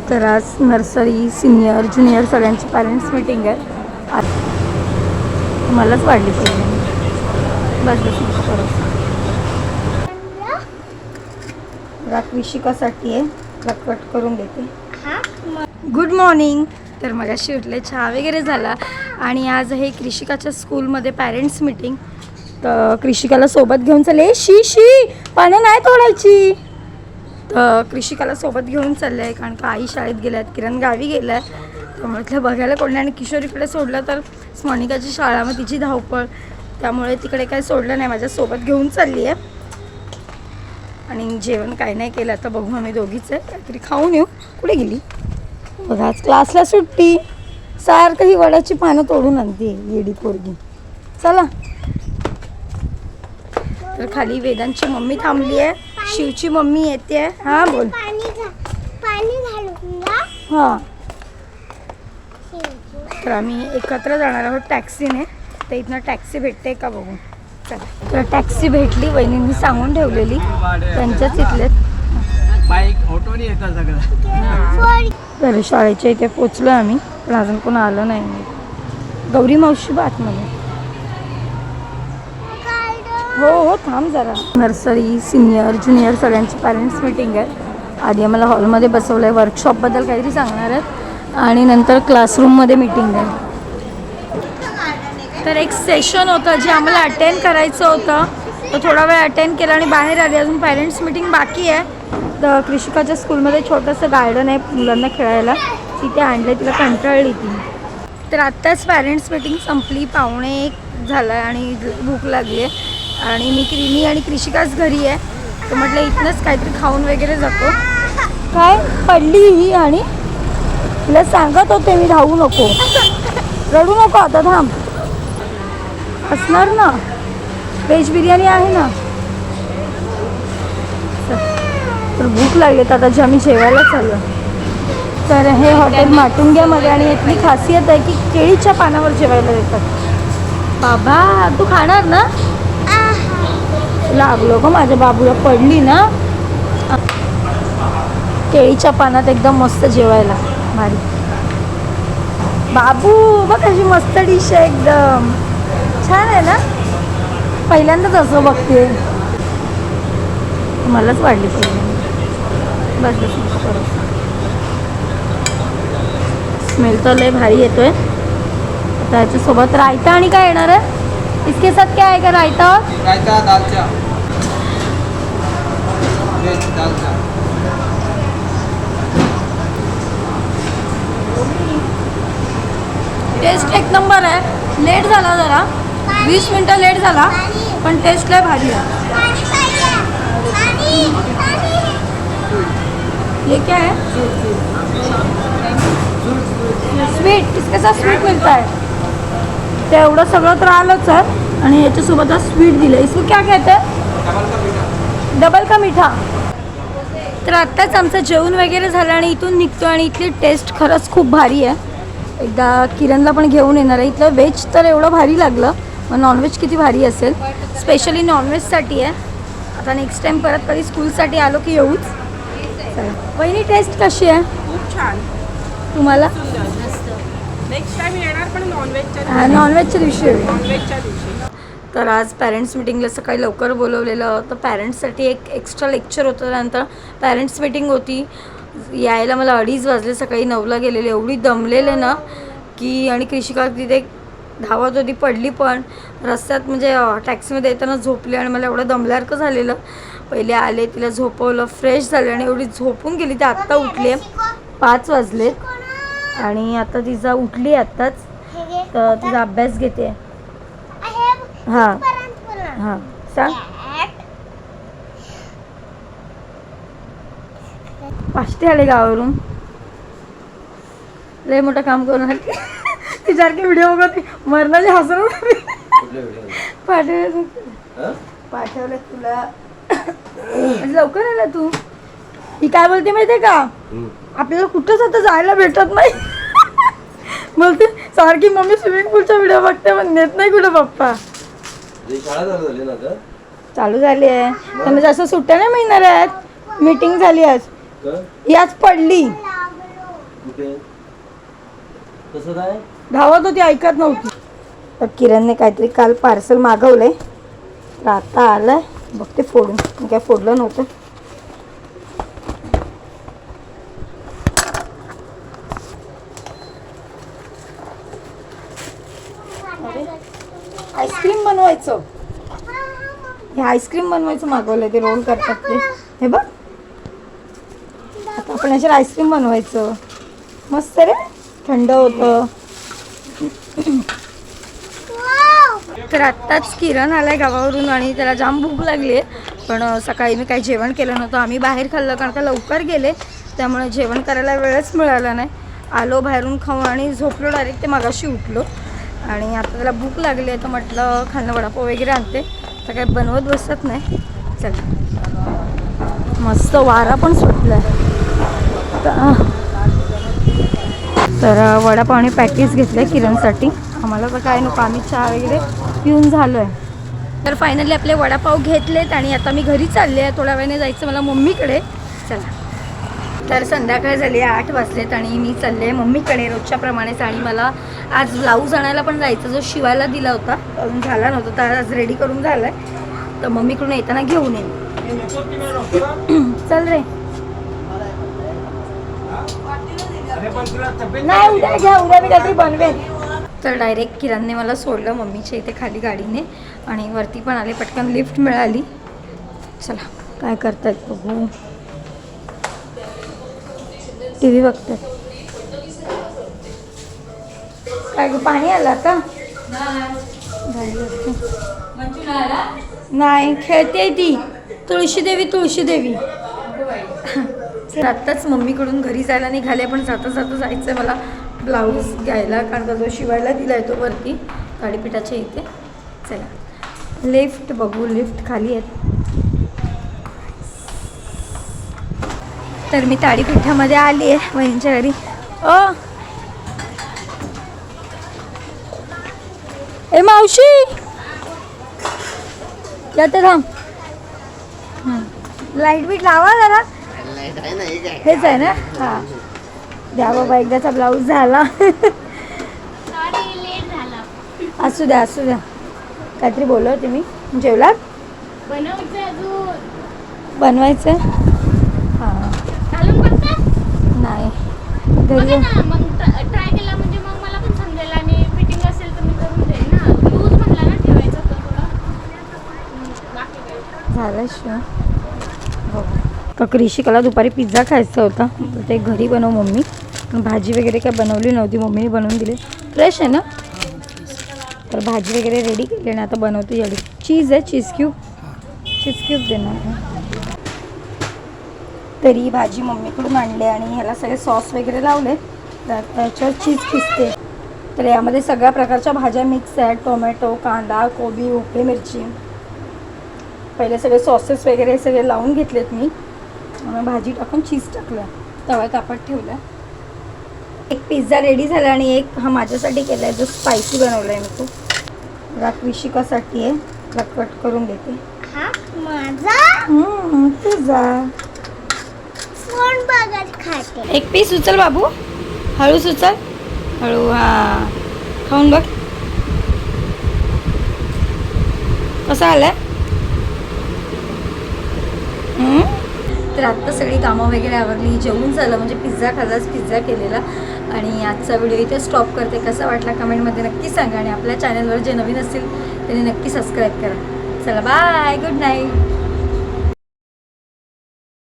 तर आज nursery senior junior सगळ्यांची पॅरेंट्स मीटिंग आहे. मलाच वाढली पाहिजे बस बस रात विशिकासाठी आहे. कट करून देते. Good morning. तर मगाशी उठले, चहा वगैरे झाला आणि आज आहे कृषिकाच्या स्कूलमध्ये पॅरेंट्स मीटिंग. तर कृषिकाला सोबत घेऊन चालले. शी पानं नाही तोडायची. तर कृषिकाला सोबत घेऊन चाललं आहे कारण का आई शाळेत गेल्या आहेत, किरण गावी गेला आहे. तर म्हटलं बघायला कोण नाही. आणि किशोरीकडे सोडलं तर स्मॉनिकाची शाळा, मग तिची धावपळ, त्यामुळे तिकडे काही सोडलं नाही. माझ्यासोबत घेऊन चालली आहे. आणि जेवण काय नाही केलं. आता बघू आम्ही दोघीच आहे, काहीतरी खाऊन येऊ. कुठे गेली बघा. आज क्लासला सुट्टी. सारखं ही वडाची पानं तोडून आणते येडी पोरगी. चला. तर खाली वेदांची मम्मी थांबली आहे, शिवची मम्मी येते. हां बोल. हां. तर आम्ही एकत्र जाणार आहोत टॅक्सीने. तर इथनं टॅक्सी भेटते का बघू. चला. तर टॅक्सी भेटली, वहिनींनी सांगून ठेवलेली त्यांच्याच इथले. बाईक ऑटोने येतात सगळं. तर शाळेच्या इथे पोचलो आम्ही, पण अजून कोण आलं नाही. गौरी मावशी बातमध्ये. हो थांब जरा. नर्सरी सिनियर ज्युनियर सगळ्यांची पॅरेंट्स मीटिंग आहे. आधी आम्हाला हॉलमध्ये बसवलं आहे. वर्कशॉपबद्दल काहीतरी सांगणार आहेत आणि नंतर क्लासरूममध्ये मीटिंग आहे. तर एक सेशन होतं जे आम्हाला अटेंड करायचं होतं. तर थोडा वेळ अटेंड केला आणि बाहेर आली. अजून पॅरेंट्स मीटिंग बाकी आहे. तर कृषिकाच्या स्कूलमध्ये छोटंसं गार्डन आहे मुलांना खेळायला, तिथे आणलं. तिला कंटाळली ती. तर आत्ताच पॅरेंट्स मीटिंग संपली. 1:15 झालं आणि भूक लागली आहे. आणि मी आणि कृषिकाच घरी आहे. तर म्हटलं इथनंच काहीतरी खाऊन वगैरे जातो. काय पडली ही आणि तिला सांगत होते मी धावू नको, रडू नको आता, थांब. असणार ना, व्हेज बिर्याणी आहे ना. तर भूक लागली तर आता आम्ही जेवायला चाललो. तर हे हॉटेल माटुंग्यामध्ये आणि इथली खासियत आहे की केळीच्या पानावर जेवायला देतात. बाबा तू खाणार ना. लागलो का माझ्या बाबूला, पडली ना. केळीच्या पानात एकदम मस्त जेवायला भारी. बाबू बघ कशी मस्त डिश आहे, एकदम छान आहे ना. पहिल्यांदाच असं बघते. मलाच वाढली पाहिजे बस बस. स्मेल तर लय भारी येतोय. आता याच्यासोबत रायता आणि काय येणार आहे. इसके साथ क्या आहे का रायता. रायता दालचा दालचा. टेस्ट एक नंबर आहे. लेट झाला जरा, 20 मिनटं लेट झाला, पण टेस्ट लय भारी आहे. ये क्या है. स्वीट. इसके साथ स्वीट मिळत आहे. ते एवढं सगळं तर आलंच आहे आणि याच्यासोबत स्वीट दिलं. इसको क्या कहते हैं. डबल का मीठा. तर आत्ताच आमचं जेवण वगैरे झालं आणि इथून निघतो. आणि इथली टेस्ट खरंच खूप भारी आहे. एकदा किरणला पण घेऊन येणार आहे. इथलं व्हेज तर एवढं भारी लागलं, मग नॉनव्हेज किती भारी असेल. स्पेशली नॉनव्हेजसाठी आहे. आता नेक्स्ट टाईम परत कधी स्कूलसाठी आलो की येऊच. वहिनी टेस्ट कशी आहे. खूप छान. तुम्हाला नेक्स्ट टाइम येणार पण नॉनव्हेजच्या दिवशी येऊ. नॉनव्हेजच्या दिवशी. तर आज पॅरेंट्स मीटिंगला सकाळी लवकर बोलवलेलं. तर पॅरेंट्ससाठी एक एक्स्ट्रा लेक्चर होतं. त्यानंतर पॅरेंट्स मीटिंग होती. यायला मला 2:30 वाजले. सकाळी 9ला गेलेले. एवढी दमलेले ना की. आणि कृषिका तिथे धावत होती, पडली पण रस्त्यात. म्हणजे टॅक्सीमध्ये येताना झोपली आणि मला एवढं दमल्यासारखं झालेलं. पहिले आले, तिला झोपवलं, फ्रेश झाले आणि एवढी झोपून गेली. ती आत्ता उठली आहे. 5 वाजले आणि आता तिचा उठली आत्ताच. तर तिचा अभ्यास घेते. हां हां सांग. पाष्टे आले गावावरून. लय मोठं काम करून आली. तिच्यासारखे व्हिडिओ बघत मरणाची हसून पाठवले तुला. लवकर आला तू. ही काय बोलते माहितीये का, आपल्याला कुठंच आता जायला भेटत नाही. बोलते सारखी मम्मी स्विमिंग पूलचा व्हिडिओ बघते पण नेत नाही कुठं पप्पा. चालू झाली आहे. त्यांना जास्त सुट्ट्या नाही मिळणार आहेत. मीटिंग झाली आज. ही आज पडली. कुठे कसं काय धावत होती, ऐकत नव्हती. तर किरणने काहीतरी काल पार्सल मागवलंय, तर आता आलंय बघते फोडून. मी काय फोडलं नव्हतं. आईस्क्रीम बनवायचं, हे आईस्क्रीम बनवायचं मागवलंय, ते रोल करतात ते. हे बघ, आता आपण याच्यावर आईस्क्रीम बनवायचं. मस्त रे, थंड होतं. तर आत्ताच किरण आलाय गावावरून आणि त्याला जाम भूक लागली आहे. पण सकाळी मी काही जेवण केलं नव्हतं, आम्ही बाहेर खाल्लं कारण का लवकर गेले, त्यामुळे जेवण करायला वेळच मिळाला नाही. आलो बाहेरून खाऊन आणि झोपलो डायरेक्ट, ते मगाशी उठलो. आणि आता त्याला भूक लागली आहे तर म्हटलं खाणं वडापाव वगैरे आणते. तर काही बनवत बसत नाही. चला, मस्त वारा पण सुटला आहे. तर वडापाव आणि पॅटीस घेतले किरणसाठी. आम्हाला तर काय नको, आम्ही चहा वगैरे पिऊन झालो आहे. तर फायनली आपले वडापाव घेतलेत आणि आता मी घरी चालले आहे. थोड्या वेळाने जायचं मला मम्मीकडे. चला, तर संध्याकाळ झाली आहे, 8 वाजलेत आणि मी चालले आहे मम्मीकडे रोजच्या प्रमाणेच. आणि मला आज ब्लाऊज आणायला पण जायचं, जो शिवायला दिला होता अजून झाला नव्हता, तर आज रेडी करून झाला आहे. तर मम्मीकडून येताना घेऊन येईन. चल रे. नाही, उद्या घ्या, उद्या मी काहीतरी बनवेन. तर डायरेक्ट किरणने मला सोडलं मम्मीच्या इथे खाली गाडीने आणि वरती पण आले, पटकन लिफ्ट मिळाली. चला, काय करतायत बघू. टी व्ही बघतात. काय गं, पाणी आलं आता? नाही, खेळते ती. तुळशी देवी. आत्ताच मम्मीकडून घरी जायला निघाले, पण जाता जायचं मला ब्लाऊज घ्यायला, कारण का जो शिवायला दिला आहे तो वरती गाडीपिठाच्या इथे. चला, लिफ्ट बघू, लिफ्ट खाली आहेत. तर मी ताडीपिठामध्ये आली आहे वहिनीच्या घरी. ए मावशी, यात थांब. लाईट बीट लावा जरा. हेच आहे ना? हां, द्या बाबा, एकदाचा ब्लाऊज झाला. असू द्या. काहीतरी बोलत होते मी. जेवलात? बनवायचं. हां, नाही घरी. ट्राय केला म्हणजे मग मला पण समजेल आणि फिटिंग असेल तर मी करून देईन ना. लूज म्हणला ना ठेवायचं होतं थोडं. झालं शिव. हो का, कृषिकाला दुपारी पिझ्झा खायचा होता, ते घरी बनव मम्मी. पण भाजी वगैरे काय बनवली नव्हती, मम्मीने बनवून दिली. फ्रेश आहे ना? तर भाजी वगैरे रेडी केली ना, आता बनवते. याडी चीज आहे, चीज क्यूब देणार. तरी भाजी मम्मीकडून आणले आणि ह्याला सगळे सॉस वगैरे लावले. तर त्याच्यावर चीज खिसते. तर यामध्ये सगळ्या प्रकारच्या भाज्या मिक्स आहेत, टोमॅटो, कांदा, कोबी, उभी मिरची. पहिले सगळे सॉसेस वगैरे सगळे लावून घेतलेत मी. भाजी टाकून चीज टाकलं, तवा तापत ठेवलं. एक पिझ्झा रेडी झाला आणि एक हा माझ्यासाठी केला आहे, जो स्पायसी बनवला आहे मी. तो कृषिकासाठी आहे, कट करून देते. पिझ्झा एक पीस उचल बाबू, हळू उचल, हळू. हा, खाऊन बघ कसा आलाय. तर आत्ता सगळी कामं वगैरे आवरली, जेवून झालं, म्हणजे पिझ्झा खाल्लाच, पिझ्झा केलेला. आणि आजचा व्हिडिओ इथे स्टॉप करते. कसा वाटला कमेंटमध्ये नक्की सांगा आणि आपल्या चॅनलवर जे नवीन असतील त्यांनी नक्की सबस्क्राईब करा. चला, बाय, गुड नाईट.